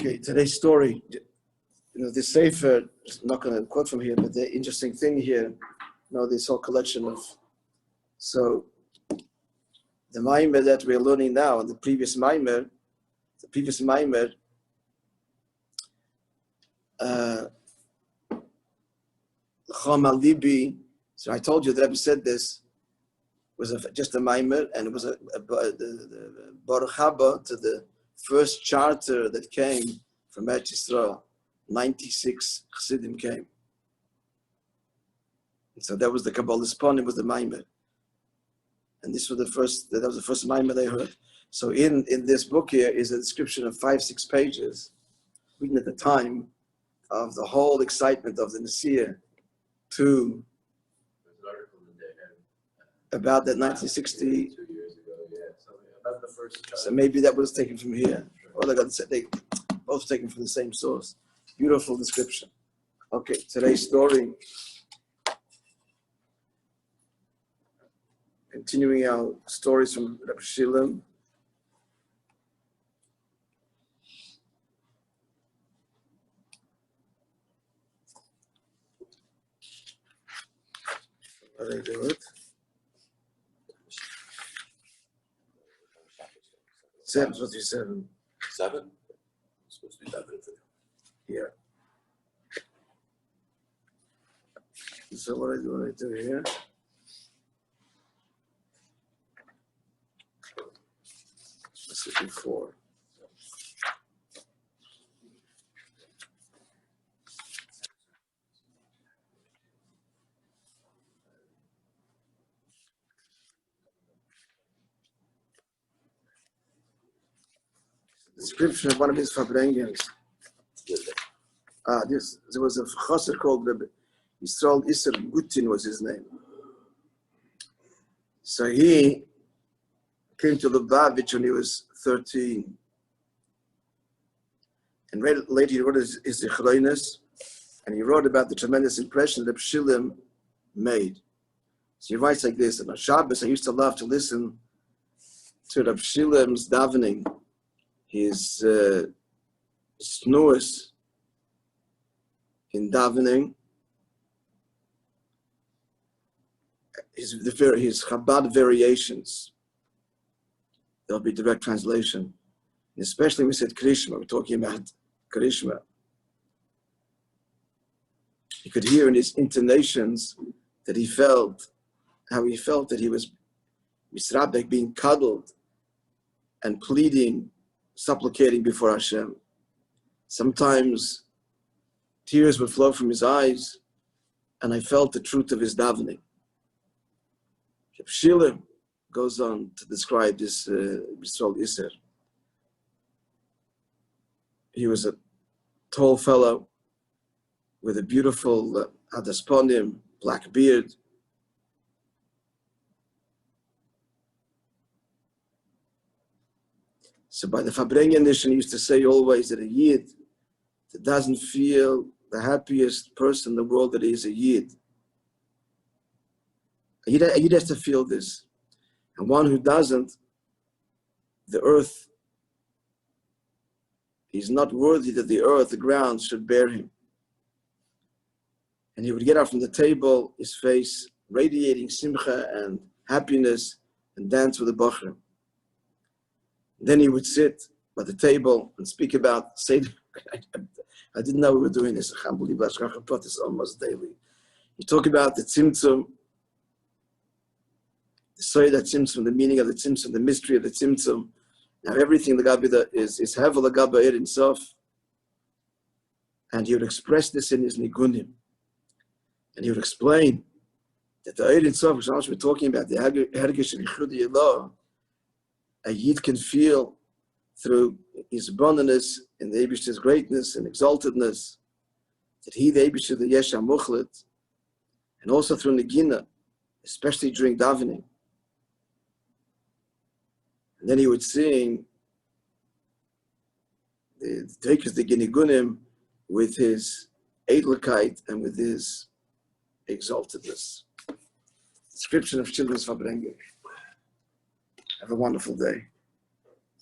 Okay, today's story, this Sefer, I'm not going to quote from here, but the interesting thing here, this whole collection of, so the Maimer that we're learning now, and the previous Maimer, Chom al-Libi, so I told you that Rabbi said this, was just a Maimer, and it was the Baruch Haba to the first charter that came from Eretz Yisrael. 96 Chassidim came. And so that was the Kabbalah's pon, it was the Maimer. And that was the first Maimer they heard. So in this book here is a description of 5-6 pages, written at the time, of the whole excitement of the Nasiya to about that 1960. 2 years ago, yeah. About the first child. So maybe that was taken from here. Or they both taken from the same source. Beautiful description. Okay, today's story. Continuing our stories from Rabbi Shilem. How do they do it? 7 supposed to be 7. 7? It's supposed to be 7 for them. Yeah. So what I do here? This is before. Description of one of his Fabrengens. There was a chassid called Rabbi Yisrael Isser Gutin was his name. So he came to Lubavitch when he was 13. And later he wrote his Zichroinus, and he wrote about the tremendous impression that Shilem made. So he writes like this, and on Shabbos I used to love to listen to Rabbi Shilem's davening, his snores in davening, his Chabad variations. There'll be direct translation. And especially when we said Krishma, we're talking about Krishma. You could hear in his intonations that he felt, how he felt that he was Misrabek, being cuddled and pleading, supplicating before Hashem. Sometimes tears would flow from his eyes, and I felt the truth of his davening. Shilem goes on to describe this Yisrael Isser. He was a tall fellow with a beautiful hadasponim, black beard. So by the Fabrengen edition, he used to say always that a Yid that doesn't feel the happiest person in the world that he is a Yid. A Yid has to feel this. And one who doesn't, the earth, he's not worthy that the earth, the ground, should bear him. And he would get up from the table, his face radiating simcha and happiness, and dance with the bachrim. Then he would sit by the table and speak about Seder. I didn't know we were doing this. Almost daily. He talked about the tzimtzum, the Seder tzimtzum, the meaning of the tzimtzum, the mystery of the tzimtzum. Now everything the Gabbai is hevel Gabbai himself, and he would express this in his nigunim, and he would explain that the Eid itself, which we're talking about, the Hergesh Yichudi Elah, a Yid can feel through his abundance and the Eibishter's greatness and exaltedness, that he, the Eibishter, the Yesh HaMuchlet, and also through Negina, especially during davening. And then he would sing the Teikos, the Ginigunim, with his Edelkeit and with his exaltedness. Description of Children's Fabrengen. Have a wonderful day.